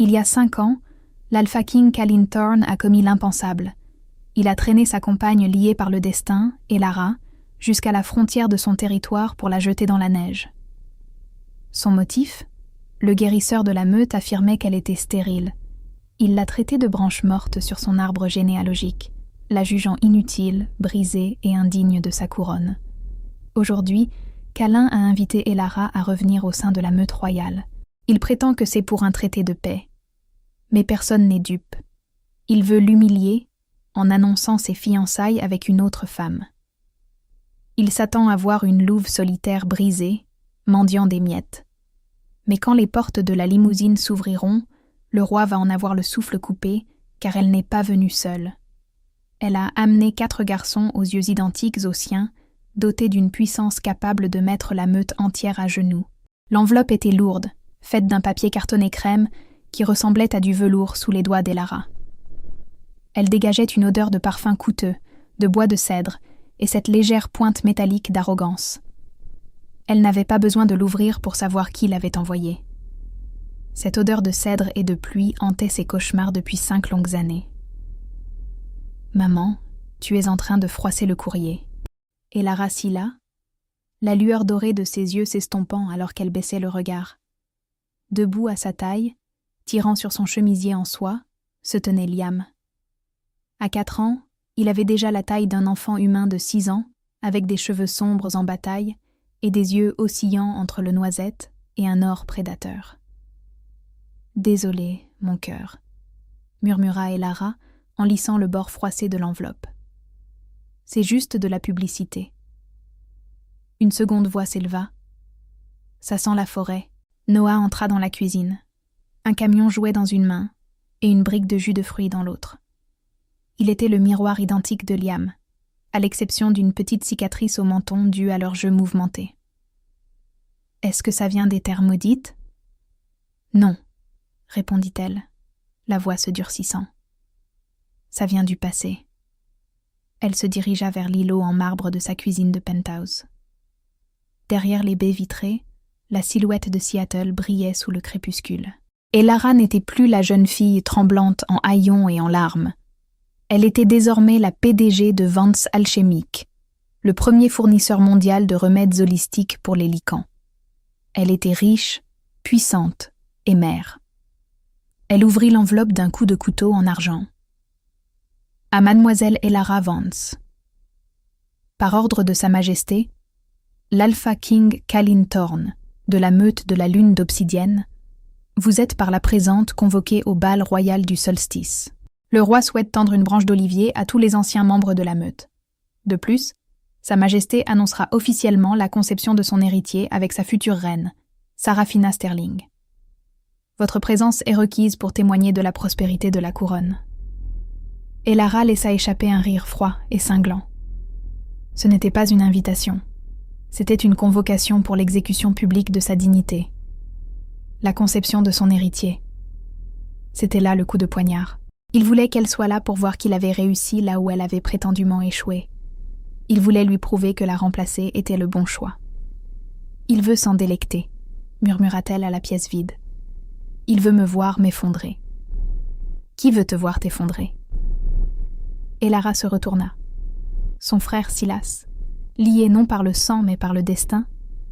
Il y a 5 ans, l'Alpha King Kalin Thorn a commis l'impensable. Il a traîné sa compagne liée par le destin, Elara, jusqu'à la frontière de son territoire pour la jeter dans la neige. Son motif ? Le guérisseur de la meute affirmait qu'elle était stérile. Il l'a traitée de branche morte sur son arbre généalogique, la jugeant inutile, brisée et indigne de sa couronne. Aujourd'hui, Kalin a invité Elara à revenir au sein de la meute royale. Il prétend que c'est pour un traité de paix. Mais personne n'est dupe. Il veut l'humilier en annonçant ses fiançailles avec une autre femme. Il s'attend à voir une louve solitaire brisée, mendiant des miettes. Mais quand les portes de la limousine s'ouvriront, le roi va en avoir le souffle coupé, car elle n'est pas venue seule. Elle a amené 4 garçons aux yeux identiques aux siens, dotés d'une puissance capable de mettre la meute entière à genoux. L'enveloppe était lourde, faite d'un papier cartonné crème qui ressemblait à du velours sous les doigts d'Elara. Elle dégageait une odeur de parfum coûteux, de bois de cèdre, et cette légère pointe métallique d'arrogance. Elle n'avait pas besoin de l'ouvrir pour savoir qui l'avait envoyée. Cette odeur de cèdre et de pluie hantait ses cauchemars depuis 5 longues années. « Maman, tu es en train de froisser le courrier. » Elara Silla, la lueur dorée de ses yeux s'estompant alors qu'elle baissait le regard. Debout à sa taille, tirant sur son chemisier en soie, se tenait Liam. À 4 ans, il avait déjà la taille d'un enfant humain de 6 ans, avec des cheveux sombres en bataille et des yeux oscillants entre le noisette et un or prédateur. « Désolé, mon cœur, » murmura Elara en lissant le bord froissé de l'enveloppe. « C'est juste de la publicité. » Une seconde voix s'éleva. « Ça sent la forêt. » Noah entra dans la cuisine. Un camion jouait dans une main et une brique de jus de fruits dans l'autre. Il était le miroir identique de Liam, à l'exception d'une petite cicatrice au menton due à leurs jeux mouvementés. « Est-ce que ça vient des terres maudites ?»« Non, » répondit-elle, la voix se durcissant. « Ça vient du passé. » Elle se dirigea vers l'îlot en marbre de sa cuisine de penthouse. Derrière les baies vitrées, la silhouette de Seattle brillait sous le crépuscule. Elara n'était plus la jeune fille tremblante en haillons et en larmes. Elle était désormais la PDG de Vance Alchemique, le premier fournisseur mondial de remèdes holistiques pour les licans. Elle était riche, puissante et mère. Elle ouvrit l'enveloppe d'un coup de couteau en argent. À mademoiselle Elara Vance. Par ordre de Sa Majesté, l'Alpha King Kalin Thorn, de la meute de la lune d'obsidienne, vous êtes par la présente convoqué au bal royal du solstice. Le roi souhaite tendre une branche d'olivier à tous les anciens membres de la meute. De plus, Sa Majesté annoncera officiellement la conception de son héritier avec sa future reine, Sarafina Sterling. Votre présence est requise pour témoigner de la prospérité de la couronne. Elara laissa échapper un rire froid et cinglant. Ce n'était pas une invitation. C'était une convocation pour l'exécution publique de sa dignité. La conception de son héritier. C'était là le coup de poignard. Il voulait qu'elle soit là pour voir qu'il avait réussi là où elle avait prétendument échoué. Il voulait lui prouver que la remplacer était le bon choix. « Il veut s'en délecter », murmura-t-elle à la pièce vide. « Il veut me voir m'effondrer. » « Qui veut te voir t'effondrer ?» Elara se retourna. Son frère Silas, lié non par le sang mais par le destin,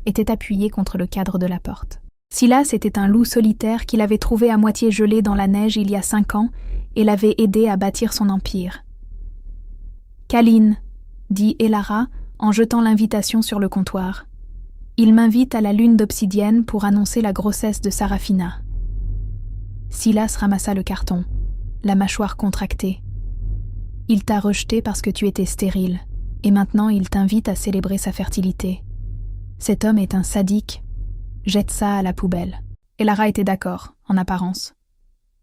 était appuyé contre le cadre de la porte. Silas était un loup solitaire qu'il avait trouvé à moitié gelé dans la neige il y a 5 ans et l'avait aidé à bâtir son empire. « Kalin » dit Elara en jetant l'invitation sur le comptoir. « Il m'invite à la lune d'obsidienne pour annoncer la grossesse de Sarafina. » Silas ramassa le carton, la mâchoire contractée. « Il t'a rejeté parce que tu étais stérile, et maintenant il t'invite à célébrer sa fertilité. Cet homme est un sadique. Jette ça à la poubelle. » Elara était d'accord, en apparence.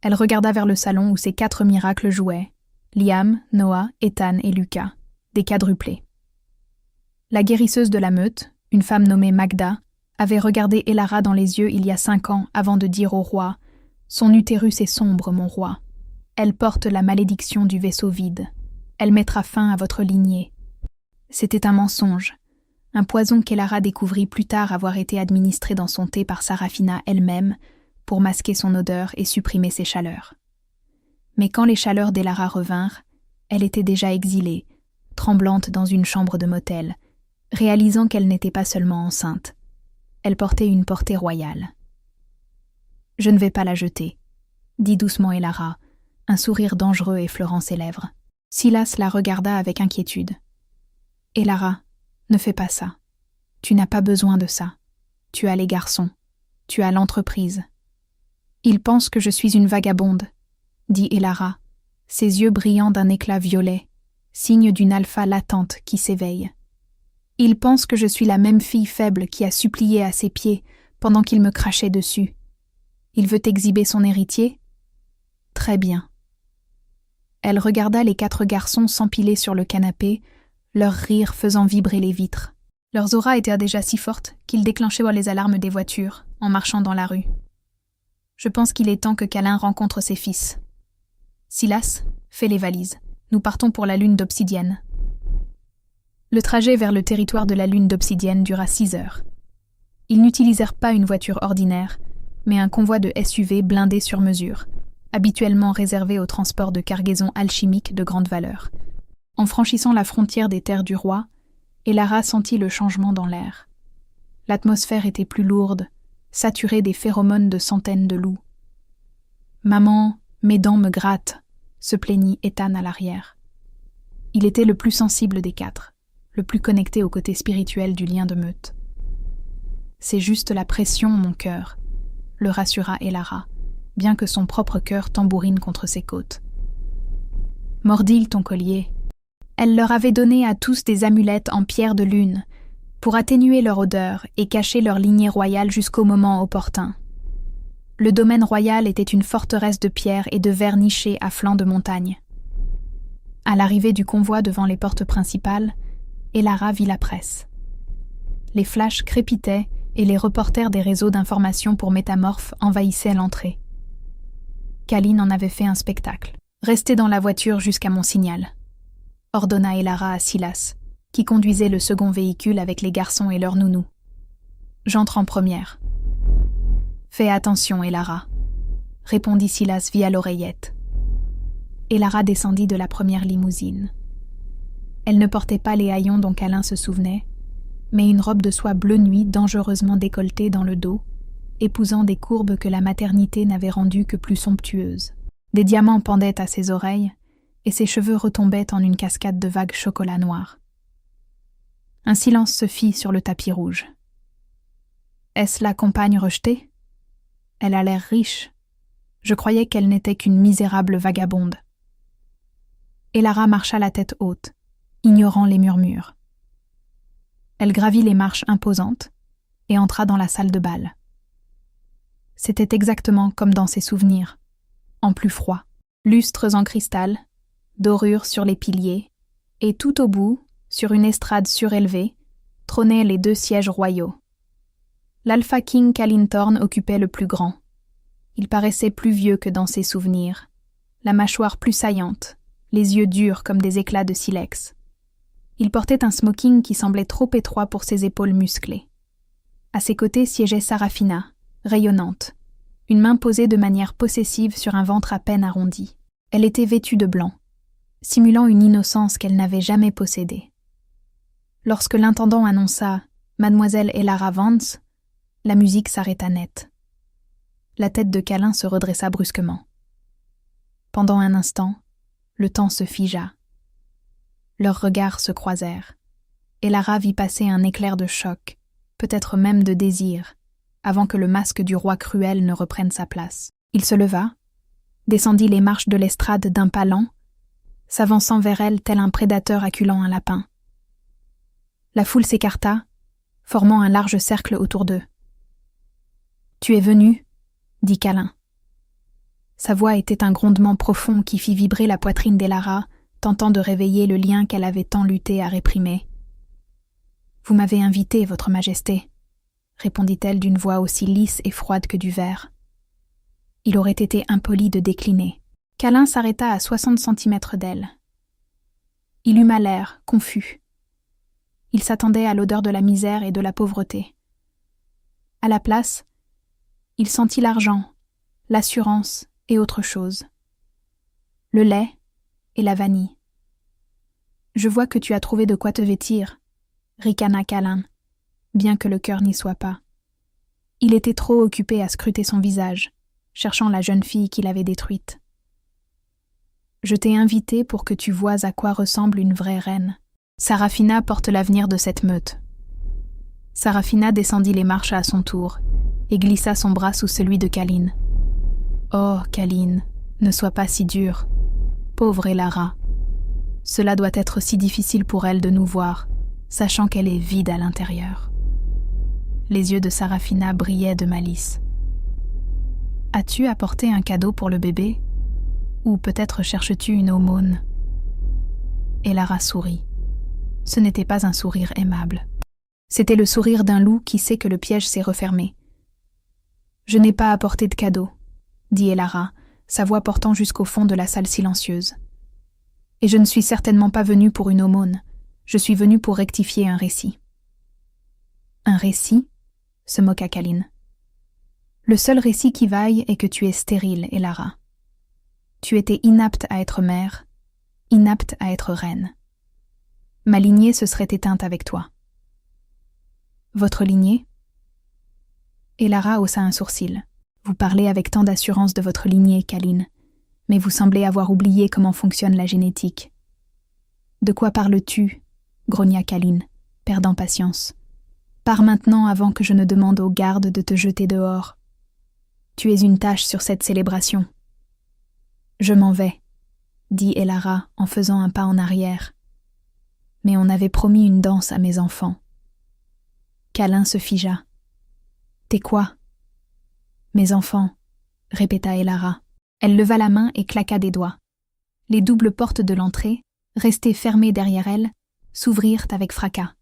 Elle regarda vers le salon où ses 4 miracles jouaient, Liam, Noah, Ethan et Lucas, des quadruplés. La guérisseuse de la meute, une femme nommée Magda, avait regardé Elara dans les yeux il y a 5 ans avant de dire au roi « Son utérus est sombre, mon roi. Elle porte la malédiction du vaisseau vide. Elle mettra fin à votre lignée. » C'était un mensonge, un poison qu'Elara découvrit plus tard avoir été administré dans son thé par Sarafina elle-même, pour masquer son odeur et supprimer ses chaleurs. Mais quand les chaleurs d'Elara revinrent, elle était déjà exilée, tremblante dans une chambre de motel, réalisant qu'elle n'était pas seulement enceinte. Elle portait une portée royale. « Je ne vais pas la jeter », dit doucement Elara, un sourire dangereux effleurant ses lèvres. Silas la regarda avec inquiétude. « Elara, ne fais pas ça. Tu n'as pas besoin de ça. Tu as les garçons. Tu as l'entreprise. » « Ils pensent que je suis une vagabonde, » dit Elara, ses yeux brillant d'un éclat violet, signe d'une alpha latente qui s'éveille. « Ils pensent que je suis la même fille faible qui a supplié à ses pieds pendant qu'il me crachait dessus. Il veut exhiber son héritier ? Très bien. » Elle regarda les 4 garçons s'empiler sur le canapé, leur rire faisant vibrer les vitres. Leurs auras étaient déjà si fortes qu'ils déclenchaient les alarmes des voitures en marchant dans la rue. Je pense qu'il est temps que Calin rencontre ses fils. Silas, fais les valises. Nous partons pour la lune d'Obsidienne. Le trajet vers le territoire de la lune d'Obsidienne dura 6 heures. Ils n'utilisèrent pas une voiture ordinaire, mais un convoi de SUV blindé sur mesure, habituellement réservé au transport de cargaisons alchimiques de grande valeur. En franchissant la frontière des terres du roi, Elara sentit le changement dans l'air. L'atmosphère était plus lourde, saturée des phéromones de centaines de loups. « Maman, mes dents me grattent », se plaignit Ethan à l'arrière. Il était le plus sensible des 4, le plus connecté au côté spirituel du lien de meute. « C'est juste la pression, mon cœur », le rassura Elara, bien que son propre cœur tambourine contre ses côtes. « Mordille ton collier. » Elle leur avait donné à tous des amulettes en pierre de lune, pour atténuer leur odeur et cacher leur lignée royale jusqu'au moment opportun. Le domaine royal était une forteresse de pierre et de verre nichés à flanc de montagne. À l'arrivée du convoi devant les portes principales, Elara vit la presse. Les flashs crépitaient et les reporters des réseaux d'information pour métamorphes envahissaient l'entrée. Kalin en avait fait un spectacle. « Restez dans la voiture jusqu'à mon signal », ordonna Elara à Silas, qui conduisait le second véhicule avec les garçons et leurs nounous. « J'entre en première. »« Fais attention, Elara », répondit Silas via l'oreillette. Elara descendit de la première limousine. Elle ne portait pas les haillons dont Calin se souvenait, mais une robe de soie bleu nuit dangereusement décolletée dans le dos, épousant des courbes que la maternité n'avait rendues que plus somptueuses. Des diamants pendaient à ses oreilles, et ses cheveux retombaient en une cascade de vagues chocolat noir. Un silence se fit sur le tapis rouge. Est-ce la compagne rejetée ? Elle a l'air riche. Je croyais qu'elle n'était qu'une misérable vagabonde. Elara marcha la tête haute, ignorant les murmures. Elle gravit les marches imposantes et entra dans la salle de bal. C'était exactement comme dans ses souvenirs, en plus froid. Lustres en cristal, dorures sur les piliers, et tout au bout, sur une estrade surélevée, trônaient les 2 sièges royaux. L'Alpha King Kalin Thorn occupait le plus grand. Il paraissait plus vieux que dans ses souvenirs, la mâchoire plus saillante, les yeux durs comme des éclats de silex. Il portait un smoking qui semblait trop étroit pour ses épaules musclées. À ses côtés siégeait Sarafina, rayonnante, une main posée de manière possessive sur un ventre à peine arrondi. Elle était vêtue de blanc, simulant une innocence qu'elle n'avait jamais possédée. Lorsque l'intendant annonça « Mademoiselle Elara Vance », la musique s'arrêta net. La tête de Calin se redressa brusquement. Pendant un instant, le temps se figea. Leurs regards se croisèrent. Elara vit passer un éclair de choc, peut-être même de désir, avant que le masque du roi cruel ne reprenne sa place. Il se leva, descendit les marches de l'estrade d'un pas lent, s'avançant vers elle tel un prédateur acculant un lapin. La foule s'écarta, formant un large cercle autour d'eux. « Tu es venu ?» dit Calin. Sa voix était un grondement profond qui fit vibrer la poitrine d'Elara, tentant de réveiller le lien qu'elle avait tant lutté à réprimer. « Vous m'avez invité, Votre Majesté », répondit-elle d'une voix aussi lisse et froide que du verre. Il aurait été impoli de décliner. Calin s'arrêta à 60 centimètres d'elle. Il huma l'air, confus. Il s'attendait à l'odeur de la misère et de la pauvreté. À la place, il sentit l'argent, l'assurance et autre chose. Le lait et la vanille. Je vois que tu as trouvé de quoi te vêtir, ricana Calin, bien que le cœur n'y soit pas. Il était trop occupé à scruter son visage, cherchant la jeune fille qu'il avait détruite. Je t'ai invité pour que tu voies à quoi ressemble une vraie reine. Sarafina porte l'avenir de cette meute. Sarafina descendit les marches à son tour et glissa son bras sous celui de Calin. Oh, Calin, ne sois pas si dure. Pauvre Elara. Cela doit être si difficile pour elle de nous voir, sachant qu'elle est vide à l'intérieur. Les yeux de Sarafina brillaient de malice. As-tu apporté un cadeau pour le bébé? Ou peut-être cherches-tu une aumône? Elara sourit. Ce n'était pas un sourire aimable. C'était le sourire d'un loup qui sait que le piège s'est refermé. « Je n'ai pas apporté de cadeau, » dit Elara, sa voix portant jusqu'au fond de la salle silencieuse. « Et je ne suis certainement pas venue pour une aumône. Je suis venue pour rectifier un récit. »« Un récit ?» se moqua Calin. « Le seul récit qui vaille est que tu es stérile, Elara. Tu étais inapte à être mère, inapte à être reine. Ma lignée se serait éteinte avec toi. » « Votre lignée ?» Elara haussa un sourcil. « Vous parlez avec tant d'assurance de votre lignée, Calin, mais vous semblez avoir oublié comment fonctionne la génétique. »« De quoi parles-tu » grogna Calin, perdant patience. « Pars maintenant avant que je ne demande aux gardes de te jeter dehors. Tu es une tache sur cette célébration. »« Je m'en vais, » dit Elara en faisant un pas en arrière. « Mais on avait promis une danse à mes enfants. » Calin se figea. « T'es quoi ?»« Mes enfants, » répéta Elara. Elle leva la main et claqua des doigts. Les doubles portes de l'entrée, restées fermées derrière elle, s'ouvrirent avec fracas.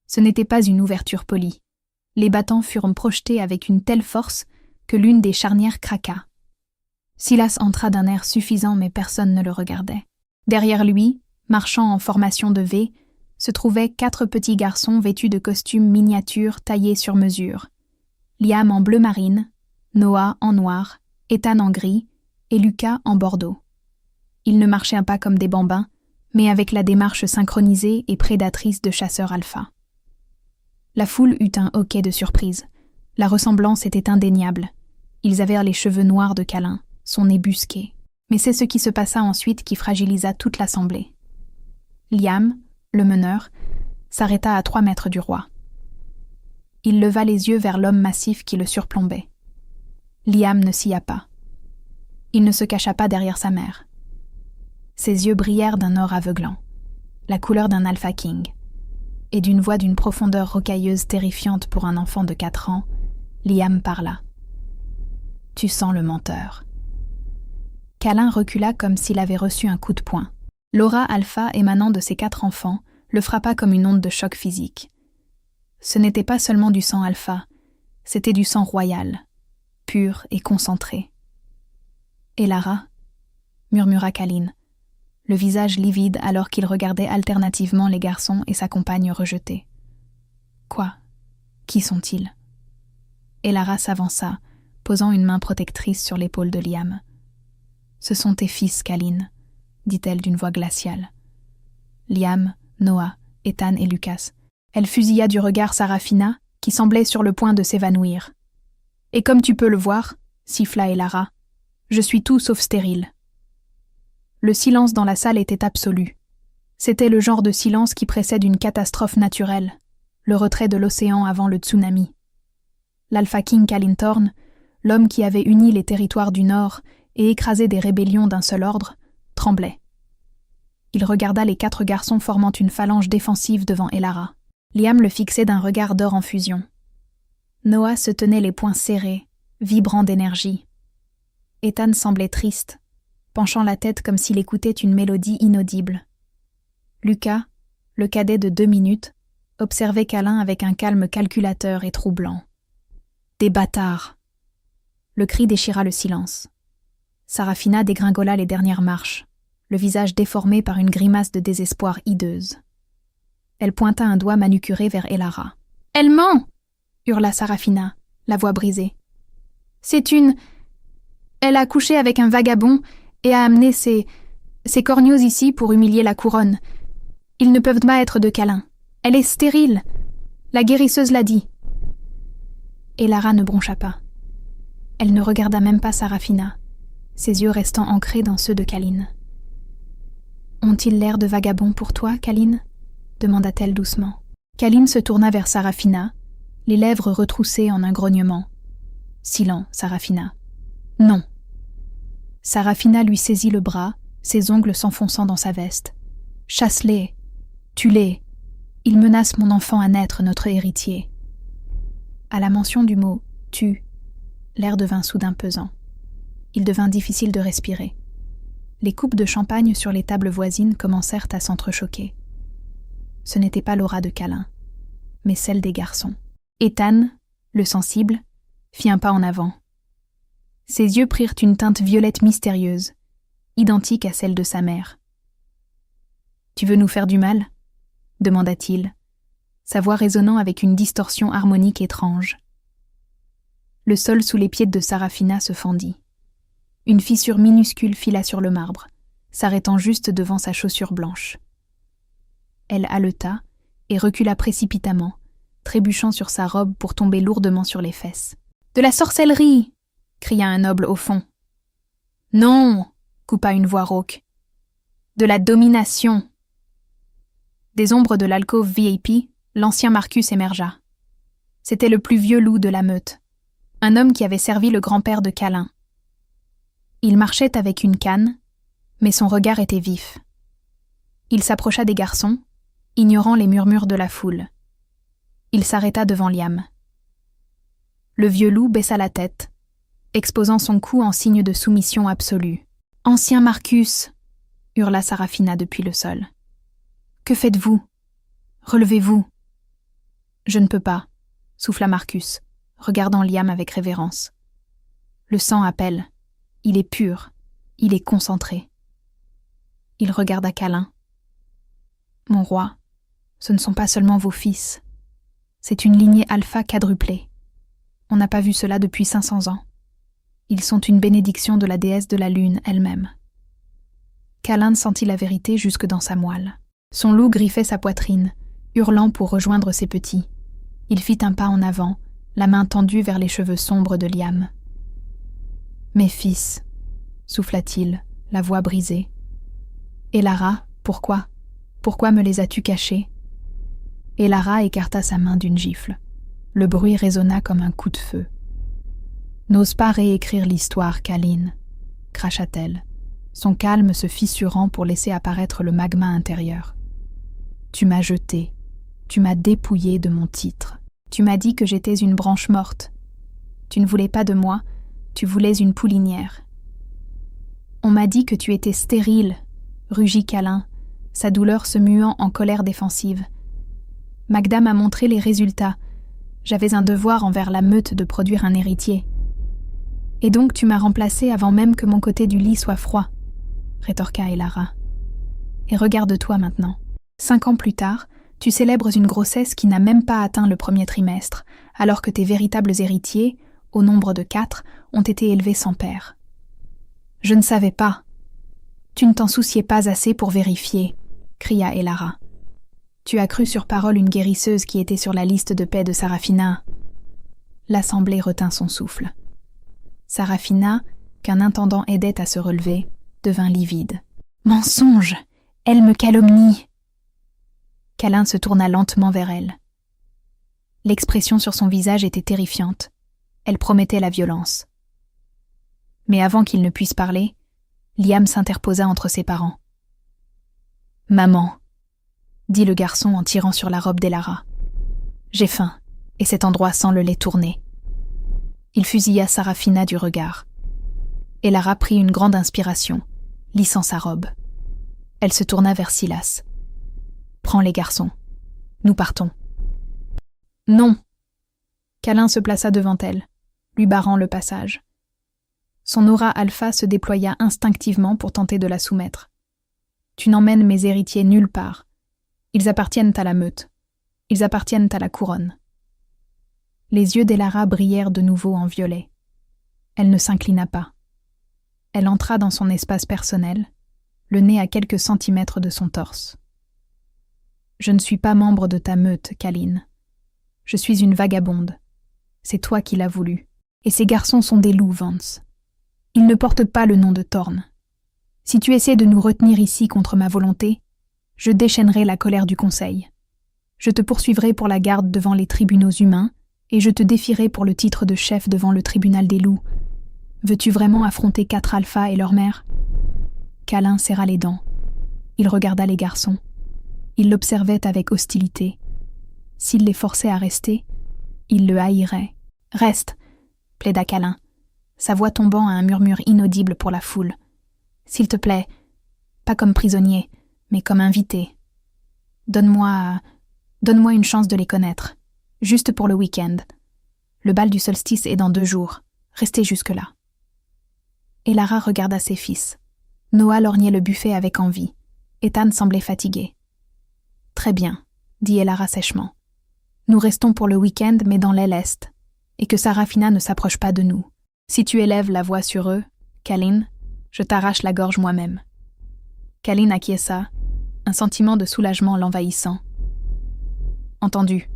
Ce n'était pas une ouverture polie. Les battants furent projetés avec une telle force que l'une des charnières craqua. Silas entra d'un air suffisant mais personne ne le regardait. Derrière lui, marchant en formation de V, se trouvaient 4 petits garçons vêtus de costumes miniatures taillés sur mesure. Liam en bleu marine, Noah en noir, Ethan en gris et Lucas en bordeaux. Ils ne marchaient pas comme des bambins, mais avec la démarche synchronisée et prédatrice de chasseurs alpha. La foule eut un hoquet de surprise. La ressemblance était indéniable. Ils avaient les cheveux noirs de Calin, son nez busqué. Mais c'est ce qui se passa ensuite qui fragilisa toute l'assemblée. Liam, le meneur, s'arrêta à 3 mètres du roi. Il leva les yeux vers l'homme massif qui le surplombait. Liam ne sia pas. Il ne se cacha pas derrière sa mère. Ses yeux brillèrent d'un or aveuglant, la couleur d'un alpha king, et d'une voix d'une profondeur rocailleuse terrifiante pour un enfant de 4 ans, Liam parla. « Tu sens le menteur. » Calin recula comme s'il avait reçu un coup de poing. L'aura alpha émanant de ses 4 enfants le frappa comme une onde de choc physique. Ce n'était pas seulement du sang alpha, c'était du sang royal, pur et concentré. « Elara » murmura Calin, le visage livide alors qu'il regardait alternativement les garçons et sa compagne rejetée. « Quoi? Qui sont-ils » Elara s'avança, posant une main protectrice sur l'épaule de Liam. « Ce sont tes fils, Calin, » dit-elle d'une voix glaciale. Liam, Noah, Ethan et Lucas. Elle fusilla du regard Sarafina, qui semblait sur le point de s'évanouir. « Et comme tu peux le voir, » siffla Elara, « je suis tout sauf stérile. » Le silence dans la salle était absolu. C'était le genre de silence qui précède une catastrophe naturelle, le retrait de l'océan avant le tsunami. L'Alpha King Kalintorn, l'homme qui avait uni les territoires du Nord et écrasé des rébellions d'un seul ordre, tremblait. Il regarda les 4 garçons formant une phalange défensive devant Elara. Liam le fixait d'un regard d'or en fusion. Noah se tenait les poings serrés, vibrant d'énergie. Ethan semblait triste, penchant la tête comme s'il écoutait une mélodie inaudible. Lucas, le cadet de 2 minutes, observait Calin avec un calme calculateur et troublant. « Des bâtards !» Le cri déchira le silence. Sarafina dégringola les dernières marches, le visage déformé par une grimace de désespoir hideuse. Elle pointa un doigt manucuré vers Elara. « Elle ment !» hurla Sarafina, la voix brisée. « C'est une Elle a couché avec un vagabond et a amené ses corneaux ici pour humilier la couronne. Ils ne peuvent pas être de câlin. Elle est stérile. La guérisseuse l'a dit. » Et Lara ne broncha pas. Elle ne regarda même pas Sarafina, ses yeux restant ancrés dans ceux de Kaline. « Ont-ils l'air de vagabonds pour toi, Kaline ?» demanda-t-elle doucement. Kaline se tourna vers Sarafina, les lèvres retroussées en un grognement. « Silence, Sarafina. »« Non. » Sarafina lui saisit le bras, ses ongles s'enfonçant dans sa veste. « Chasse-les. Tue-les. Ils menacent mon enfant à naître, notre héritier. » À la mention du mot « tue », l'air devint soudain pesant. Il devint difficile de respirer. Les coupes de champagne sur les tables voisines commencèrent à s'entrechoquer. Ce n'était pas l'aura de câlin, mais celle des garçons. Ethan, le sensible, fit un pas en avant. Ses yeux prirent une teinte violette mystérieuse, identique à celle de sa mère. « Tu veux nous faire du mal ?» demanda-t-il, sa voix résonnant avec une distorsion harmonique étrange. Le sol sous les pieds de Sarafina se fendit. Une fissure minuscule fila sur le marbre, s'arrêtant juste devant sa chaussure blanche. Elle haleta et recula précipitamment, trébuchant sur sa robe pour tomber lourdement sur les fesses. « De la sorcellerie !» cria un noble au fond. « Non !» coupa une voix rauque. « De la domination !» Des ombres de l'alcôve VIP, l'ancien Marcus émergea. C'était le plus vieux loup de la meute, un homme qui avait servi le grand-père de Câlin. Il marchait avec une canne, mais son regard était vif. Il s'approcha des garçons, ignorant les murmures de la foule. Il s'arrêta devant Liam. Le vieux loup baissa la tête, exposant son cou en signe de soumission absolue. « Ancien Marcus !» hurla Sarafina depuis le sol. « Que faites-vous ? Relevez-vous !»« Je ne peux pas » souffla Marcus, regardant Liam avec révérence. « Le sang appelle. Il est pur. Il est concentré. » Il regarda Câlin. « Mon roi, ce ne sont pas seulement vos fils. C'est une lignée alpha quadruplée. On n'a pas vu cela depuis 500 ans. Ils sont une bénédiction de la déesse de la lune elle-même. » Câlin sentit la vérité jusque dans sa moelle. Son loup griffait sa poitrine, hurlant pour rejoindre ses petits. Il fit un pas en avant, la main tendue vers les cheveux sombres de Liam. « Mes fils, » souffla-t-il, la voix brisée. « Et Lara, pourquoi ? Pourquoi me les as-tu cachés ?» Et Lara écarta sa main d'une gifle. Le bruit résonna comme un coup de feu. « N'ose pas réécrire l'histoire, Kaline, » cracha-t-elle, son calme se fissurant pour laisser apparaître le magma intérieur. « Tu m'as jeté, tu m'as dépouillé de mon titre. Tu m'as dit que j'étais une branche morte. Tu ne voulais pas de moi, tu voulais une poulinière. On m'a dit que tu étais stérile, » rugit Câlin, sa douleur se muant en colère défensive. « Magda m'a montré les résultats. J'avais un devoir envers la meute de produire un héritier. Et donc tu m'as remplacé avant même que mon côté du lit soit froid, » rétorqua Elara. « Et regarde-toi maintenant. 5 ans plus tard, tu célèbres une grossesse qui n'a même pas atteint le premier trimestre, alors que tes véritables héritiers, au nombre de 4, ont été élevés sans père. Je ne savais pas. Tu ne t'en souciais pas assez pour vérifier, cria Elara. Tu as cru sur parole une guérisseuse qui était sur la liste de paix de Sarafina. L'assemblée retint son souffle. Sarafina, qu'un intendant aidait à se relever, devint livide. Mensonge! Elle me calomnie! Câlin se tourna lentement vers elle. L'expression sur son visage était terrifiante. Elle promettait la violence. Mais avant qu'il ne puisse parler, Liam s'interposa entre ses parents. « Maman, » dit le garçon en tirant sur la robe d'Elara. « J'ai faim, et cet endroit sent le lait tourné. » Il fusilla Sarafina du regard. Elara prit une grande inspiration, lissant sa robe. Elle se tourna vers Silas. « Prends les garçons. Nous partons. » « Non !» Câlin se plaça devant elle, lui barrant le passage. Son aura alpha se déploya instinctivement pour tenter de la soumettre. « Tu n'emmènes mes héritiers nulle part. Ils appartiennent à la meute. Ils appartiennent à la couronne. » Les yeux d'Elara brillèrent de nouveau en violet. Elle ne s'inclina pas. Elle entra dans son espace personnel, le nez à quelques centimètres de son torse. « Je ne suis pas membre de ta meute, Kalin. Je suis une vagabonde. C'est toi qui l'as voulu. Et ces garçons sont des loups, Vance. Ils ne portent pas le nom de Thorn. Si tu essaies de nous retenir ici contre ma volonté, je déchaînerai la colère du Conseil. Je te poursuivrai pour la garde devant les tribunaux humains et je te défierai pour le titre de chef devant le tribunal des loups. Veux-tu vraiment affronter 4 alphas et leur mère ?» Kalin serra les dents. Il regarda les garçons. Il l'observait avec hostilité. S'il les forçait à rester, il le haïrait. « Reste !» plaida Kalin, sa voix tombant à un murmure inaudible pour la foule. « S'il te plaît, pas comme prisonnier, mais comme invité. Donne-moi une chance de les connaître, juste pour le week-end. Le bal du solstice est dans 2 jours. Restez jusque-là. » Elara regarda ses fils. Noah lorgnait le buffet avec envie. Ethan semblait fatigué. « Très bien, » dit Elara sèchement. « Nous restons pour le week-end, mais dans l'aile est, et que Sarafina ne s'approche pas de nous. Si tu élèves la voix sur eux, Kalin, je t'arrache la gorge moi-même. » Kalin acquiesça, un sentiment de soulagement l'envahissant. « Entendu. »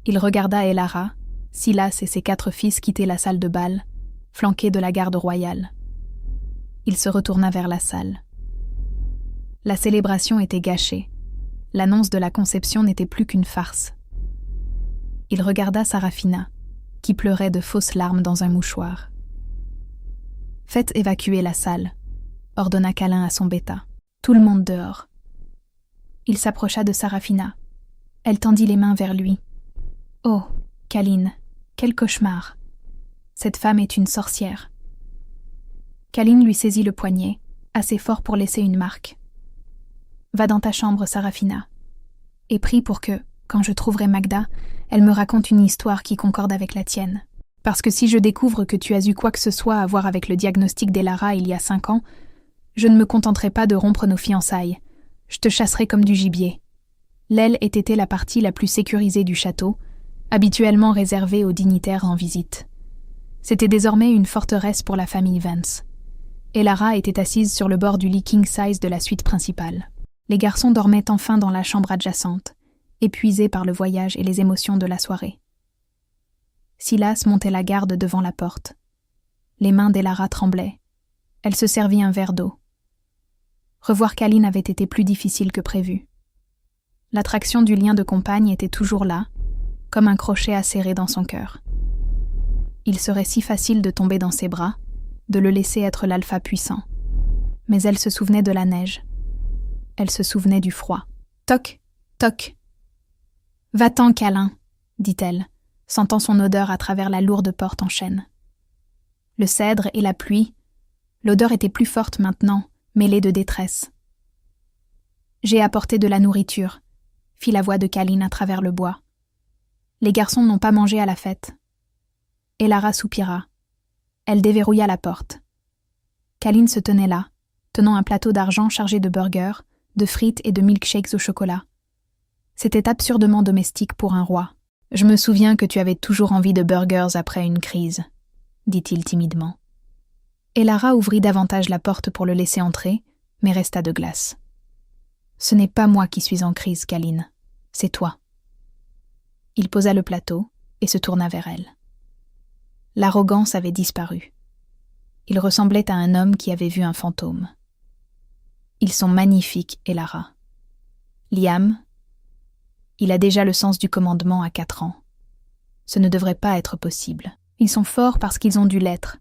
Il regarda Elara, Silas et ses 4 fils quitter la salle de bal, flanqués de la garde royale. Il se retourna vers la salle. La célébration était gâchée. L'annonce de la conception n'était plus qu'une farce. Il regarda Sarafina, qui pleurait de fausses larmes dans un mouchoir. « Faites évacuer la salle », ordonna Kalin à son bêta. « Tout le monde dehors. » Il s'approcha de Sarafina. Elle tendit les mains vers lui. « Oh, Kalin, quel cauchemar. Cette femme est une sorcière. » Kalin lui saisit le poignet, assez fort pour laisser une marque. « Va dans ta chambre, Sarafina, et prie pour que, quand je trouverai Magda, elle me raconte une histoire qui concorde avec la tienne. Parce que si je découvre que tu as eu quoi que ce soit à voir avec le diagnostic d'Elara il y a 5 ans, je ne me contenterai pas de rompre nos fiançailles. Je te chasserai comme du gibier. » L'aile était la partie la plus sécurisée du château, habituellement réservée aux dignitaires en visite. C'était désormais une forteresse pour la famille Vance. Elara était assise sur le bord du lit king size de la suite principale. Les garçons dormaient enfin dans la chambre adjacente, épuisés par le voyage et les émotions de la soirée. Silas montait la garde devant la porte. Les mains d'Elara tremblaient. Elle se servit un verre d'eau. Revoir Kalin avait été plus difficile que prévu. L'attraction du lien de compagne était toujours là, comme un crochet acéré dans son cœur. Il serait si facile de tomber dans ses bras, de le laisser être l'alpha puissant. Mais elle se souvenait de la neige. Elle se souvenait du froid. « Toc, toc. »« Va-t'en, Kalin, » dit-elle, sentant son odeur à travers la lourde porte en chêne. Le cèdre et la pluie, l'odeur était plus forte maintenant, mêlée de détresse. « J'ai apporté de la nourriture, » fit la voix de Kalin à travers le bois. « Les garçons n'ont pas mangé à la fête. » Elara soupira. Elle déverrouilla la porte. Kalin se tenait là, tenant un plateau d'argent chargé de burgers, de frites et de milkshakes au chocolat. C'était absurdement domestique pour un roi. « Je me souviens que tu avais toujours envie de burgers après une crise, » dit-il timidement. Elara ouvrit davantage la porte pour le laisser entrer, mais resta de glace. « Ce n'est pas moi qui suis en crise, Kalin. C'est toi. » Il posa le plateau et se tourna vers elle. L'arrogance avait disparu. Il ressemblait à un homme qui avait vu un fantôme. « Ils sont magnifiques, Elara. Liam, il a déjà le sens du commandement à 4 ans. Ce ne devrait pas être possible. Ils sont forts parce qu'ils ont dû l'être, »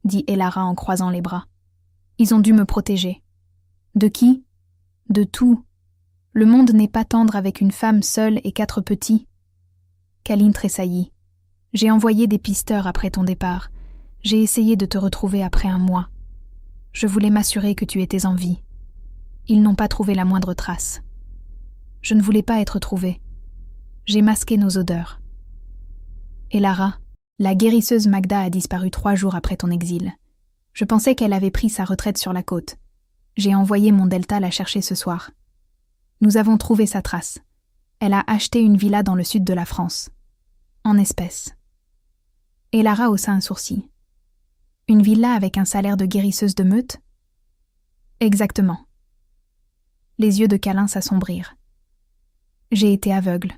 dit Elara en croisant les bras. « Ils ont dû me protéger. De qui ? De tout. Le monde n'est pas tendre avec une femme seule et 4 petits. » Kalin tressaillit. « J'ai envoyé des pisteurs après ton départ. J'ai essayé de te retrouver après 1 mois. Je voulais m'assurer que tu étais en vie. Ils n'ont pas trouvé la moindre trace. Je ne voulais pas être trouvée. J'ai masqué nos odeurs. Elara, la guérisseuse Magda a disparu 3 jours après ton exil. Je pensais qu'elle avait pris sa retraite sur la côte. J'ai envoyé mon Delta la chercher ce soir. Nous avons trouvé sa trace. Elle a acheté une villa dans le sud de la France. En espèces. » Elara haussa un sourcil. « Une villa avec un salaire de guérisseuse de meute? Exactement. Les yeux de Kalin s'assombrirent. J'ai été aveugle.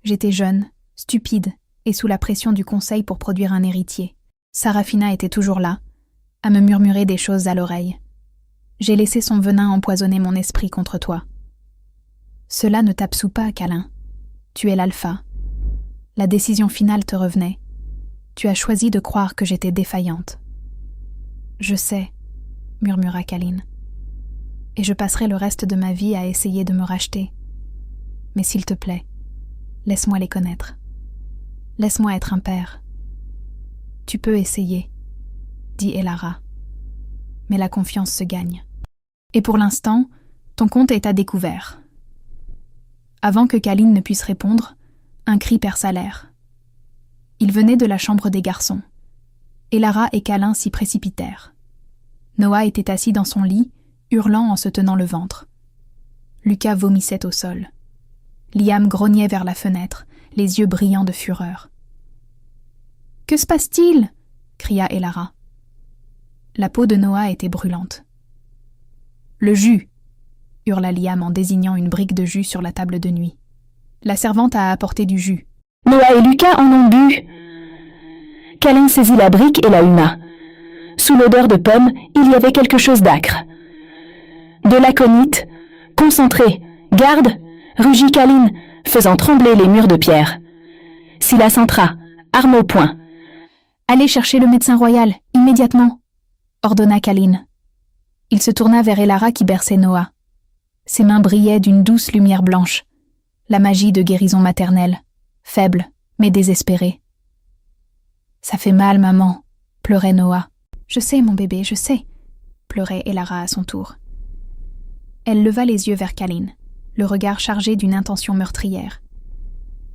J'étais jeune, stupide et sous la pression du conseil pour produire un héritier. Sarafina était toujours là, à me murmurer des choses à l'oreille. J'ai laissé son venin empoisonner mon esprit contre toi. Cela ne t'absout pas, Kalin. Tu es l'alpha. La décision finale te revenait. Tu as choisi de croire que j'étais défaillante. Je sais, murmura Kalin. Et je passerai le reste de ma vie à essayer de me racheter. Mais s'il te plaît, laisse-moi les connaître. Laisse-moi être un père. Tu peux essayer, dit Elara. Mais la confiance se gagne. Et pour l'instant, ton compte est à découvert. Avant que Kalin ne puisse répondre, un cri perça l'air. Il venait de la chambre des garçons. Elara et Kalin s'y précipitèrent. Noah était assis dans son lit, hurlant en se tenant le ventre. Lucas vomissait au sol. Liam grognait vers la fenêtre, les yeux brillants de fureur. « Que se passe-t-il » cria Elara. La peau de Noah était brûlante. « Le jus » hurla Liam en désignant une brique de jus sur la table de nuit. La servante a apporté du jus. Noah et Lucas en ont bu. Kalin saisit la brique et la huma. Sous l'odeur de pomme, il y avait quelque chose d'acre. De l'aconite, concentré, garde, rugit Kalin, faisant trembler les murs de pierre. Silas entra, arme au poing. « Allez chercher le médecin royal, immédiatement !» ordonna Kalin. Il se tourna vers Elara qui berçait Noah. Ses mains brillaient d'une douce lumière blanche. La magie de guérison maternelle, faible mais désespérée. « Ça fait mal, maman !» pleurait Noah. « Je sais, mon bébé, je sais !» pleurait Elara à son tour. Elle leva les yeux vers Kalin, le regard chargé d'une intention meurtrière.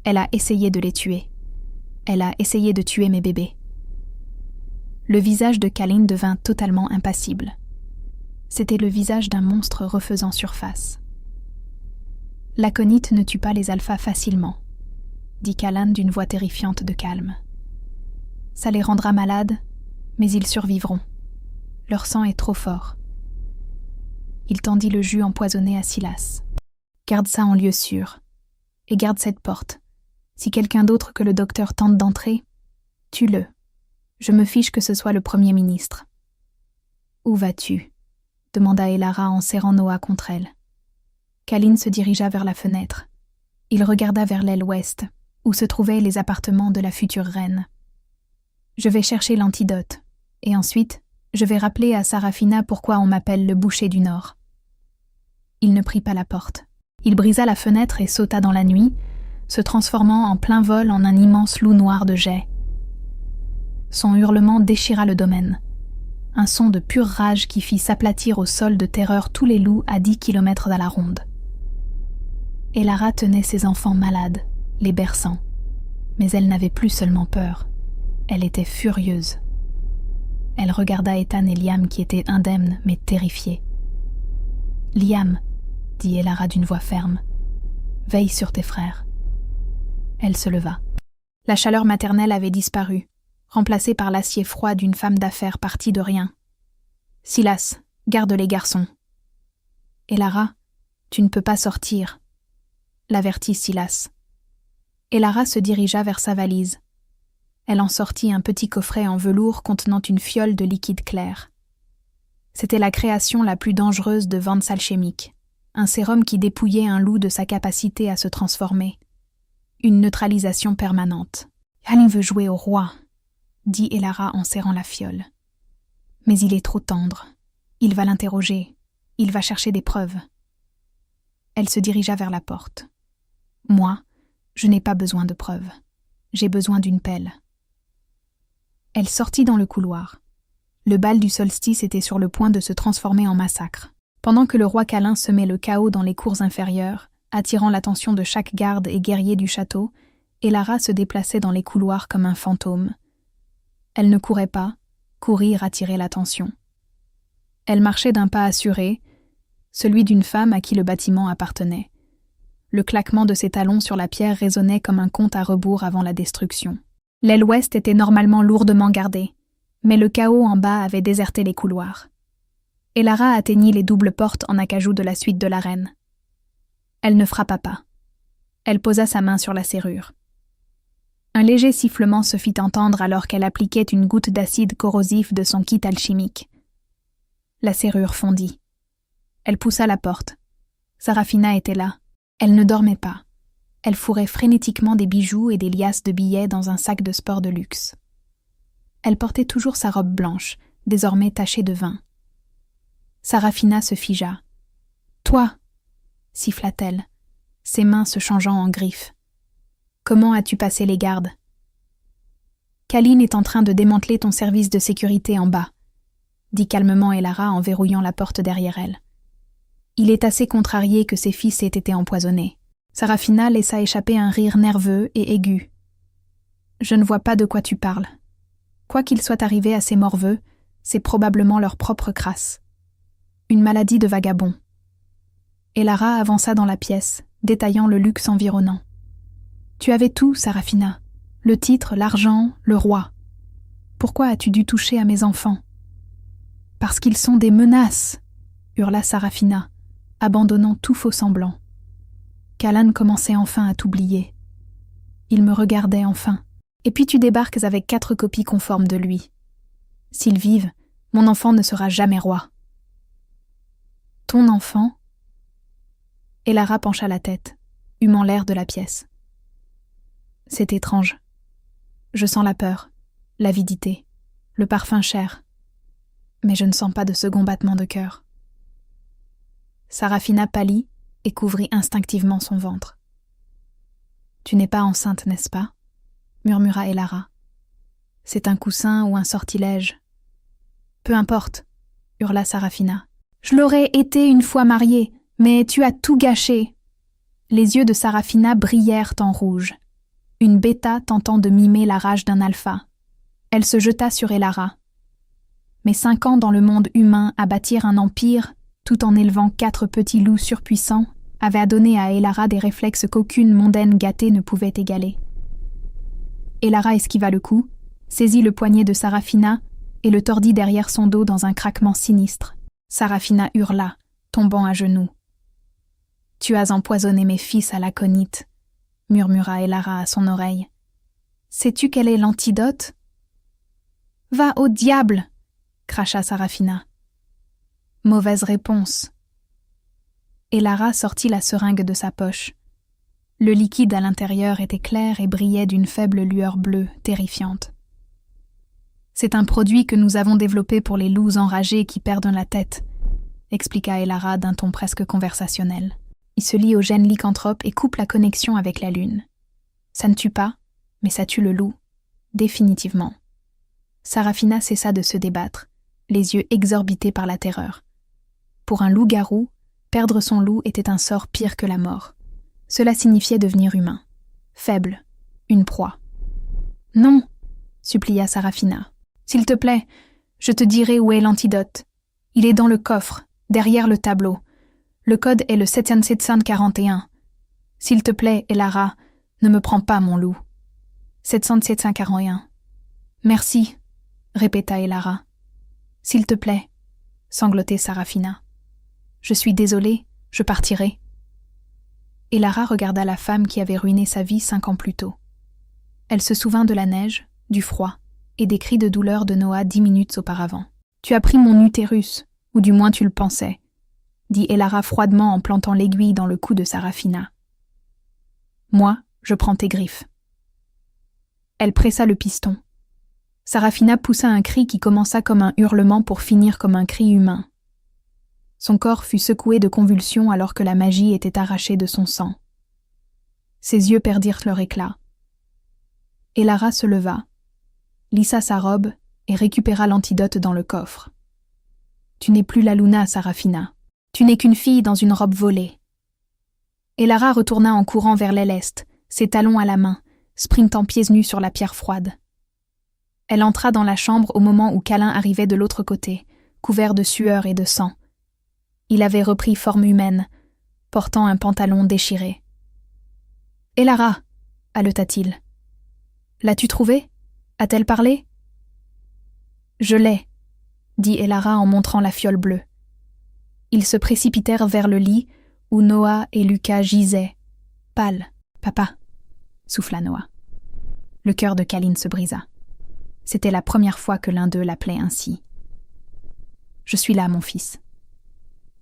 Elle a essayé de les tuer. Elle a essayé de tuer mes bébés. Le visage de Kalin devint totalement impassible. C'était le visage d'un monstre refaisant surface. « L'aconite ne tue pas les alphas facilement, » dit Kalin d'une voix terrifiante de calme. « Ça les rendra malades, mais ils survivront. Leur sang est trop fort. » Il tendit le jus empoisonné à Silas. « Garde ça en lieu sûr. Et garde cette porte. Si quelqu'un d'autre que le docteur tente d'entrer, tue-le. Je me fiche que ce soit le Premier ministre. »« Où vas-tu » demanda Elara en serrant Noah contre elle. Kalin se dirigea vers la fenêtre. Il regarda vers l'aile ouest, où se trouvaient les appartements de la future reine. « Je vais chercher l'antidote, et ensuite, je vais rappeler à Sarafina pourquoi on m'appelle le boucher du Nord. » Il ne prit pas la porte. Il brisa la fenêtre et sauta dans la nuit, se transformant en plein vol en un immense loup noir de jais. Son hurlement déchira le domaine. Un son de pure rage qui fit s'aplatir au sol de terreur tous les loups à 10 kilomètres à la ronde. Elara tenait ses enfants malades, les berçant. Mais elle n'avait plus seulement peur. Elle était furieuse. Elle regarda Ethan et Liam qui étaient indemnes mais terrifiés. « Liam, » dit Elara d'une voix ferme, « veille sur tes frères. » Elle se leva. La chaleur maternelle avait disparu, remplacée par l'acier froid d'une femme d'affaires partie de rien. « Silas, garde les garçons. »« Elara, tu ne peux pas sortir. » l'avertit Silas. Elara se dirigea vers sa valise. Elle en sortit un petit coffret en velours contenant une fiole de liquide clair. C'était la création la plus dangereuse de Vance Alchemique, un sérum qui dépouillait un loup de sa capacité à se transformer. Une neutralisation permanente. « Kalin veut jouer au roi », dit Elara en serrant la fiole. « Mais il est trop tendre. Il va l'interroger. Il va chercher des preuves. » Elle se dirigea vers la porte. « Moi, je n'ai pas besoin de preuves. J'ai besoin d'une pelle. » Elle sortit dans le couloir. Le bal du solstice était sur le point de se transformer en massacre. Pendant que le roi Kalin semait le chaos dans les cours inférieures, attirant l'attention de chaque garde et guerrier du château, Elara se déplaçait dans les couloirs comme un fantôme. Elle ne courait pas, courir attirait l'attention. Elle marchait d'un pas assuré, celui d'une femme à qui le bâtiment appartenait. Le claquement de ses talons sur la pierre résonnait comme un compte à rebours avant la destruction. L'aile ouest était normalement lourdement gardée, Mais le chaos en bas avait déserté les couloirs. Elara atteignit les doubles portes en acajou de la suite de la reine. Elle ne frappa pas. Elle posa sa main sur la serrure. Un léger sifflement se fit entendre alors qu'elle appliquait une goutte d'acide corrosif de son kit alchimique. La serrure fondit. Elle poussa la porte. Sarafina était là. Elle ne dormait pas. Elle fourrait frénétiquement des bijoux et des liasses de billets dans un sac de sport de luxe. Elle portait toujours sa robe blanche, désormais tachée de vin. Sarafina se figea. « Toi !» siffla-t-elle, ses mains se changeant en griffes. « Comment as-tu passé les gardes ?»« Kaline est en train de démanteler ton service de sécurité en bas, » dit calmement Elara en verrouillant la porte derrière elle. Il est assez contrarié que ses fils aient été empoisonnés. Sarafina laissa échapper un rire nerveux et aigu. « Je ne vois pas de quoi tu parles. Quoi qu'il soit arrivé à ces morveux, c'est probablement leur propre crasse. Une maladie de vagabond. » Elara avança dans la pièce, détaillant le luxe environnant. « Tu avais tout, Sarafina. Le titre, l'argent, le roi. Pourquoi as-tu dû toucher à mes enfants ?»« Parce qu'ils sont des menaces !» hurla Sarafina, abandonnant tout faux semblant. Kalan commençait enfin à t'oublier. Il me regardait enfin. Et puis tu débarques avec 4 copies conformes de lui. S'ils vivent, mon enfant ne sera jamais roi. Ton enfant ? Elara pencha la tête, humant l'air de la pièce. C'est étrange. Je sens la peur, l'avidité, le parfum cher. Mais je ne sens pas de second battement de cœur. Sarafina pâlit et couvrit instinctivement son ventre. « Tu n'es pas enceinte, n'est-ce pas ?» murmura Elara. « C'est un coussin ou un sortilège. »« Peu importe, » hurla Sarafina. « Je l'aurais été une fois mariée, mais tu as tout gâché. » Les yeux de Sarafina brillèrent en rouge. Une bêta tentant de mimer la rage d'un alpha. Elle se jeta sur Elara. Mais 5 ans dans le monde humain à bâtir un empire, tout en élevant 4 petits loups surpuissants, avait donné à Elara des réflexes qu'aucune mondaine gâtée ne pouvait égaler. Elara esquiva le coup, saisit le poignet de Sarafina et le tordit derrière son dos dans un craquement sinistre. Sarafina hurla, tombant à genoux. « Tu as empoisonné mes fils à l'aconite, » murmura Elara à son oreille. « Sais-tu quel est l'antidote ?»« Va au diable !» cracha Sarafina. Mauvaise réponse. Elara sortit la seringue de sa poche. Le liquide à l'intérieur était clair et brillait d'une faible lueur bleue terrifiante. « C'est un produit que nous avons développé pour les loups enragés qui perdent la tête, » expliqua Elara d'un ton presque conversationnel. « Il se lie au gène lycanthrope et coupe la connexion avec la lune. Ça ne tue pas, mais ça tue le loup. Définitivement. » Sarafina cessa de se débattre, les yeux exorbités par la terreur. Pour un loup-garou, perdre son loup était un sort pire que la mort. Cela signifiait devenir humain, faible, une proie. « Non !» supplia Sarafina. « S'il te plaît, je te dirai où est l'antidote. Il est dans le coffre, derrière le tableau. Le code est le 741. S'il te plaît, Elara, ne me prends pas mon loup. 741. Merci, répéta Elara. S'il te plaît, sanglotait Sarafina. Je suis désolée, je partirai. Elara regarda la femme qui avait ruiné sa vie 5 ans plus tôt. Elle se souvint de la neige, du froid et des cris de douleur de Noah 10 minutes auparavant. « Tu as pris mon utérus, ou du moins tu le pensais, » dit Elara froidement en plantant l'aiguille dans le cou de Sarafina. « Moi, je prends tes griffes. » Elle pressa le piston. Sarafina poussa un cri qui commença comme un hurlement pour finir comme un cri humain. Son corps fut secoué de convulsions alors que la magie était arrachée de son sang. Ses yeux perdirent leur éclat. Elara se leva, lissa sa robe et récupéra l'antidote dans le coffre. « Tu n'es plus la Luna, Sarafina. Tu n'es qu'une fille dans une robe volée. » Elara retourna en courant vers l'aile est, ses talons à la main, sprintant pieds nus sur la pierre froide. Elle entra dans la chambre au moment où Kalin arrivait de l'autre côté, couvert de sueur et de sang. Il avait repris forme humaine, portant un pantalon déchiré. « Elara !» haleta-t-il. « L'as-tu trouvée ? A-t-elle parlé ?» Je l'ai, dit Elara en montrant la fiole bleue. Ils se précipitèrent vers le lit où Noah et Lucas gisaient. Pâles. Papa, souffla Noah. Le cœur de Kalin se brisa. C'était la première fois que l'un d'eux l'appelait ainsi. Je suis là, mon fils.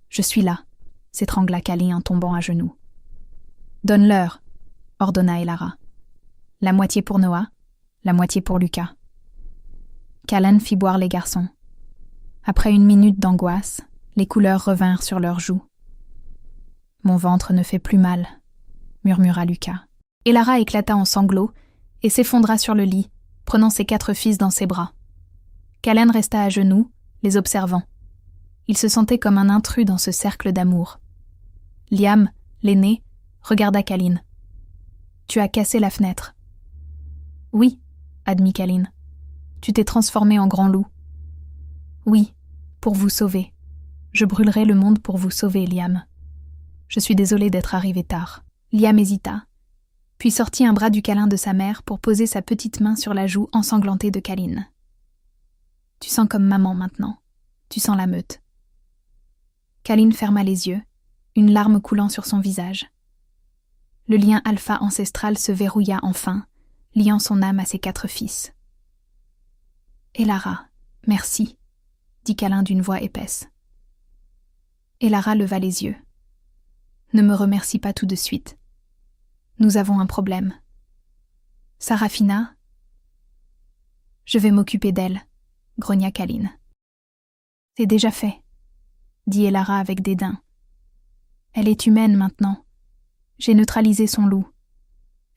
Je suis là, s'étrangla Kalin en tombant à genoux. Donne-leur, ordonna Elara. La moitié pour Noah, la moitié pour Lucas. Kalin fit boire les garçons. Après une minute d'angoisse, les couleurs revinrent sur leurs joues. Mon ventre ne fait plus mal, murmura Lucas. Elara éclata en sanglots et s'effondra sur le lit, prenant ses 4 fils dans ses bras. Kalin resta à genoux, les observant. Il se sentait comme un intrus dans ce cercle d'amour. Liam, l'aîné, regarda Kalin. « Tu as cassé la fenêtre. »« Oui, » admit Kalin. « Tu t'es transformé en grand loup. »« Oui, pour vous sauver. Je brûlerai le monde pour vous sauver, Liam. Je suis désolée d'être arrivé tard. » Liam hésita, puis sortit un bras du câlin de sa mère pour poser sa petite main sur la joue ensanglantée de Kalin. « Tu sens comme maman maintenant. Tu sens la meute. » Kalin ferma les yeux, une larme coulant sur son visage. Le lien alpha ancestral se verrouilla enfin, liant son âme à ses 4 fils. « Elara, merci, » dit Kalin d'une voix épaisse. Elara leva les yeux. « Ne me remercie pas tout de suite. Nous avons un problème. Sarafina ? » « Je vais m'occuper d'elle, » grogna Kalin. « C'est déjà fait, » dit Elara avec dédain. « Elle est humaine maintenant. J'ai neutralisé son loup.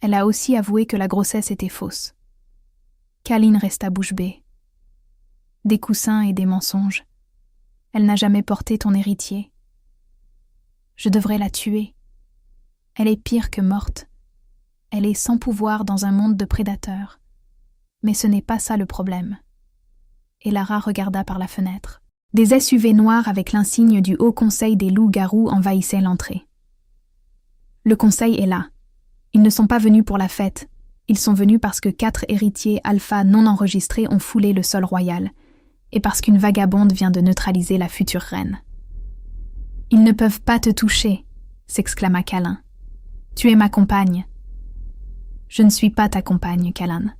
Elle a aussi avoué que la grossesse était fausse. » Kalin resta bouche bée. Des coussins et des mensonges. Elle n'a jamais porté ton héritier. Je devrais la tuer. Elle est pire que morte. Elle est sans pouvoir dans un monde de prédateurs. Mais ce n'est pas ça le problème. Elara regarda par la fenêtre. Des SUV noirs avec l'insigne du Haut Conseil des loups-garous envahissaient l'entrée. Le conseil est là. Ils ne sont pas venus pour la fête. Ils sont venus parce que 4 héritiers alpha non enregistrés ont foulé le sol royal, et parce qu'une vagabonde vient de neutraliser la future reine. « Ils ne peuvent pas te toucher !» s'exclama Kalin. « Tu es ma compagne. »« Je ne suis pas ta compagne, Kalin.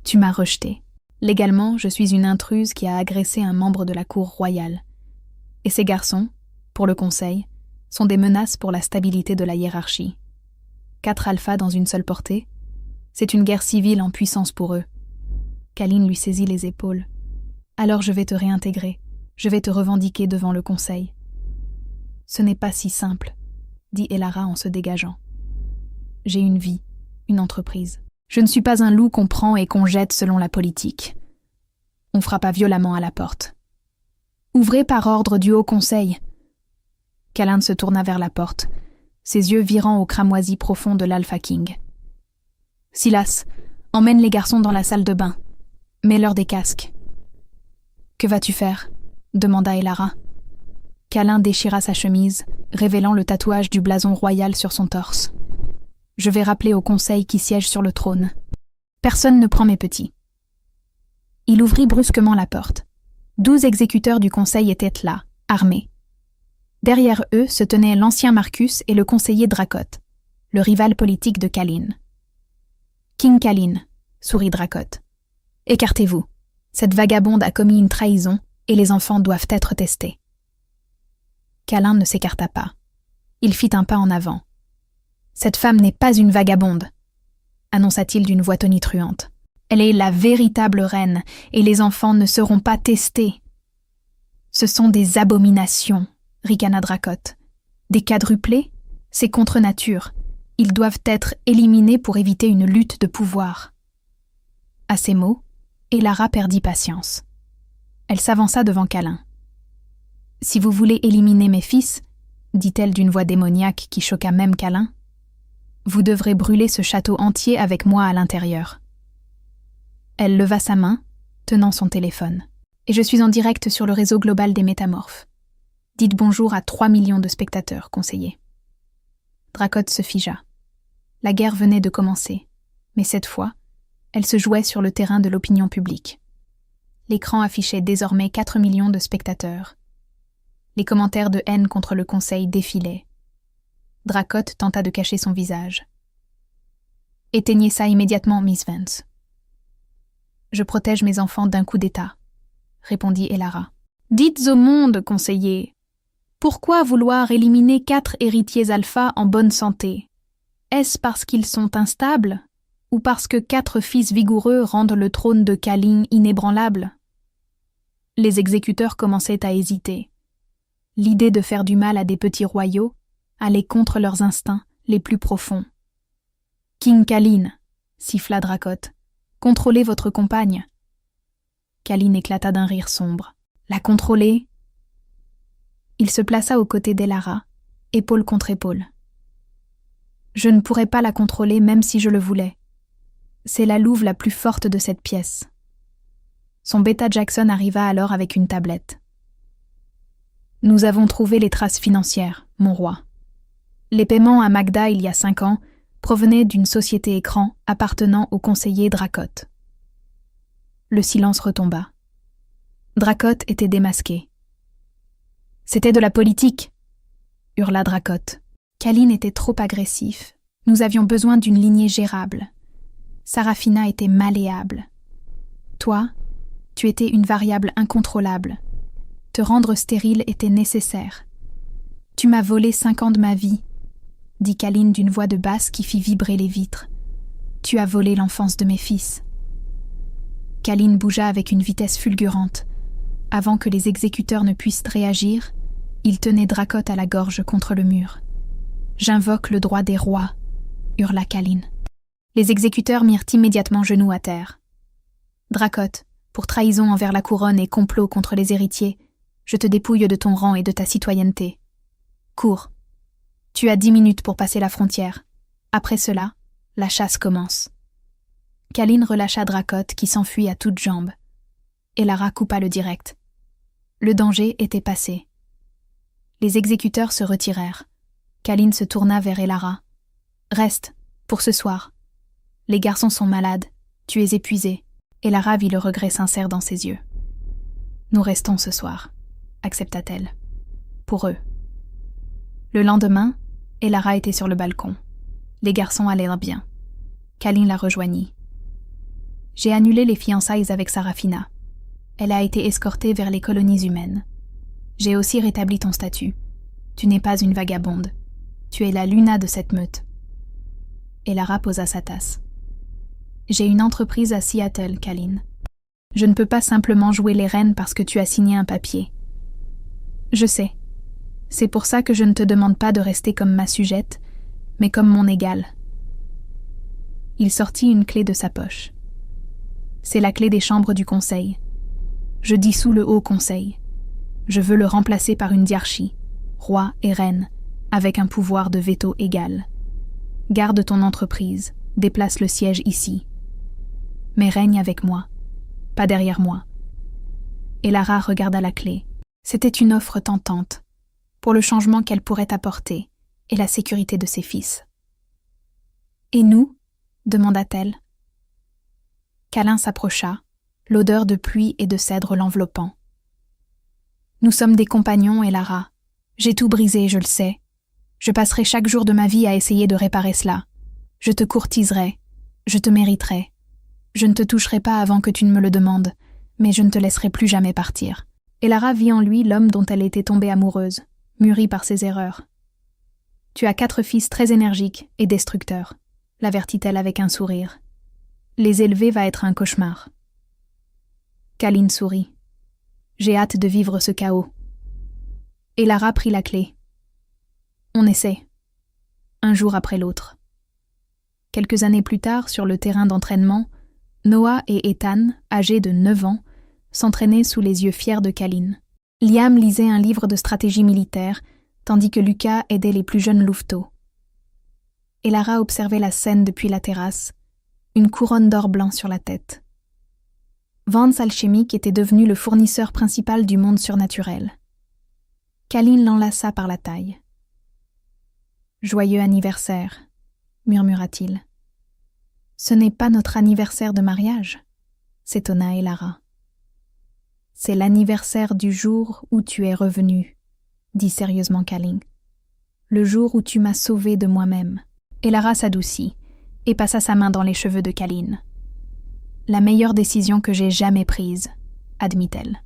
Tu m'as rejetée. Légalement, je suis une intruse qui a agressé un membre de la cour royale. Et ces garçons, pour le conseil, sont des menaces pour la stabilité de la hiérarchie. 4 alphas dans une seule portée, c'est une guerre civile en puissance pour eux. » Kalin lui saisit les épaules. « Alors je vais te réintégrer. Je vais te revendiquer devant le conseil. »« Ce n'est pas si simple, » dit Elara en se dégageant. « J'ai une vie, une entreprise. Je ne suis pas un loup qu'on prend et qu'on jette selon la politique. » On frappa violemment à la porte. « Ouvrez par ordre du Haut Conseil. » Kalin se tourna vers la porte, ses yeux virant au cramoisi profond de l'Alpha King. « Silas, emmène les garçons dans la salle de bain. Mets-leur des casques. »« Que vas-tu faire ?» demanda Elara. Kalin déchira sa chemise, révélant le tatouage du blason royal sur son torse. « Je vais rappeler au conseil qui siège sur le trône. Personne ne prend mes petits. » Il ouvrit brusquement la porte. 12 exécuteurs du conseil étaient là, armés. Derrière eux se tenaient l'ancien Marcus et le conseiller Dracotte, le rival politique de Kalin. « King Kalin, » sourit Dracotte. « Écartez-vous. Cette vagabonde a commis une trahison et les enfants doivent être testés. » Kalin ne s'écarta pas. Il fit un pas en avant. « Cette femme n'est pas une vagabonde, » annonça-t-il d'une voix tonitruante. « Elle est la véritable reine et les enfants ne seront pas testés. »« Ce sont des abominations, » ricana Dracotte. « Des quadruplés, c'est contre nature. Ils doivent être éliminés pour éviter une lutte de pouvoir. » À ces mots, Elara perdit patience. Elle s'avança devant Kalin. « Si vous voulez éliminer mes fils, » dit-elle d'une voix démoniaque qui choqua même Kalin, « vous devrez brûler ce château entier avec moi à l'intérieur. » Elle leva sa main, tenant son téléphone. « Et je suis en direct sur le réseau global des métamorphes. Dites bonjour à 3 millions de spectateurs, conseiller. » Dracotte se figea. La guerre venait de commencer, mais cette fois, elle se jouait sur le terrain de l'opinion publique. L'écran affichait désormais 4 millions de spectateurs. Les commentaires de haine contre le conseil défilaient. Dracotte tenta de cacher son visage. « Éteignez ça immédiatement, Miss Vance. »« Je protège mes enfants d'un coup d'État, » répondit Elara. « Dites au monde, conseiller, pourquoi vouloir éliminer 4 héritiers alpha en bonne santé? Est-ce parce qu'ils sont instables ou parce que 4 fils vigoureux rendent le trône de Kalin inébranlable? » Les exécuteurs commençaient à hésiter. L'idée de faire du mal à des petits royaux allait contre leurs instincts les plus profonds. « King Kalin, » siffla Dracotte, « contrôlez votre compagne. » Kalin éclata d'un rire sombre. « La contrôler ?» Il se plaça aux côtés d'Elara, épaule contre épaule. « Je ne pourrais pas la contrôler même si je le voulais. C'est la louve la plus forte de cette pièce. » Son bêta Jackson arriva alors avec une tablette. « Nous avons trouvé les traces financières, mon roi. Les paiements à Magda il y a 5 ans provenaient d'une société écran appartenant au conseiller Dracotte. » Le silence retomba. Dracotte était démasqué. « C'était de la politique !» hurla Dracotte. Kalin était trop agressif. Nous avions besoin d'une lignée gérable. Sarafina était malléable. Toi, tu étais une variable incontrôlable. Te rendre stérile était nécessaire. Tu m'as volé 5 ans de ma vie, dit Kalin d'une voix de basse qui fit vibrer les vitres. Tu as volé l'enfance de mes fils. Kalin bougea avec une vitesse fulgurante. Avant que les exécuteurs ne puissent réagir, il tenait Dracotte à la gorge contre le mur. « J'invoque le droit des rois !» hurla Kalin. Les exécuteurs mirent immédiatement genoux à terre. « Dracotte, pour trahison envers la couronne et complot contre les héritiers, je te dépouille de ton rang et de ta citoyenneté. Cours. Tu as 10 minutes pour passer la frontière. Après cela, la chasse commence. » Kalin relâcha Dracotte qui s'enfuit à toutes jambes. Elara coupa le direct. Le danger était passé. Les exécuteurs se retirèrent. Kalin se tourna vers Elara. « Reste, pour ce soir. Les garçons sont malades, tu es épuisé. » Elara vit le regret sincère dans ses yeux. « Nous restons ce soir, » accepta-t-elle. « Pour eux. » Le lendemain, Elara était sur le balcon. Les garçons allèrent bien. Kalin la rejoignit. « J'ai annulé les fiançailles avec Sarafina. Elle a été escortée vers les colonies humaines. J'ai aussi rétabli ton statut. Tu n'es pas une vagabonde. Tu es la Luna de cette meute. » Elara posa sa tasse. « J'ai une entreprise à Seattle, Kalin. Je ne peux pas simplement jouer les reines parce que tu as signé un papier. Je sais. C'est pour ça que je ne te demande pas de rester comme ma sujette, mais comme mon égale. » Il sortit une clé de sa poche. « C'est la clé des chambres du conseil. Je dissous le haut conseil. Je veux le remplacer par une diarchie, roi et reine, avec un pouvoir de veto égal. Garde ton entreprise, déplace le siège ici. Mais règne avec moi, pas derrière moi. » Elara regarda la clé. C'était une offre tentante, pour le changement qu'elle pourrait apporter et la sécurité de ses fils. « Et nous ?» demanda-t-elle. Kalin s'approcha, l'odeur de pluie et de cèdre l'enveloppant. « Nous sommes des compagnons, Elara. J'ai tout brisé, je le sais. Je passerai chaque jour de ma vie à essayer de réparer cela. Je te courtiserai, je te mériterai. Je ne te toucherai pas avant que tu ne me le demandes, mais je ne te laisserai plus jamais partir. » Elara vit en lui l'homme dont elle était tombée amoureuse, mûrie par ses erreurs. « Tu as 4 fils très énergiques et destructeurs, » l'avertit-elle avec un sourire. « Les élever va être un cauchemar. » Kalin sourit. « J'ai hâte de vivre ce chaos. » Elara prit la clé. On essaie, un jour après l'autre. Quelques années plus tard, sur le terrain d'entraînement, Noah et Ethan, âgés de 9 ans, s'entraînaient sous les yeux fiers de Kalin. Liam lisait un livre de stratégie militaire, tandis que Lucas aidait les plus jeunes louveteaux. Elara observait la scène depuis la terrasse, une couronne d'or blanc sur la tête. Vance Alchemique était devenu le fournisseur principal du monde surnaturel. Kalin l'enlaça par la taille. « Joyeux anniversaire », murmura-t-il. « Ce n'est pas notre anniversaire de mariage », s'étonna Elara. C'est l'anniversaire du jour où tu es revenu, dit sérieusement Kaling. Le jour où tu m'as sauvé de moi-même. Elara s'adoucit et passa sa main dans les cheveux de Kalin. La meilleure décision que j'ai jamais prise, admit-elle.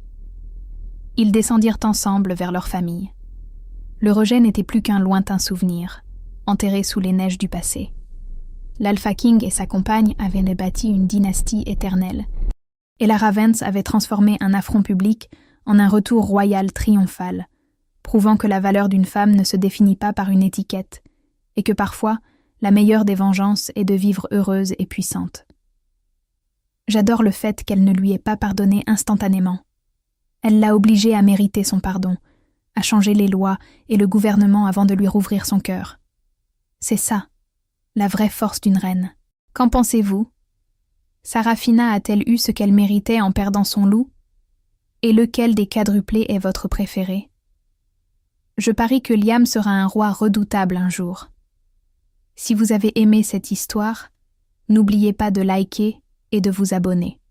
Ils descendirent ensemble vers leur famille. Le rejet n'était plus qu'un lointain souvenir, enterré sous les neiges du passé. L'Alpha King et sa compagne avaient bâti une dynastie éternelle. Elara Vance avait transformé un affront public en un retour royal triomphal, prouvant que la valeur d'une femme ne se définit pas par une étiquette, et que parfois, la meilleure des vengeances est de vivre heureuse et puissante. J'adore le fait qu'elle ne lui ait pas pardonné instantanément. Elle l'a obligé à mériter son pardon, à changer les lois et le gouvernement avant de lui rouvrir son cœur. C'est ça, la vraie force d'une reine. Qu'en pensez-vous? Sarafina a-t-elle eu ce qu'elle méritait en perdant son loup? Et lequel des quadruplés est votre préféré? Je parie que Liam sera un roi redoutable un jour. Si vous avez aimé cette histoire, n'oubliez pas de liker et de vous abonner.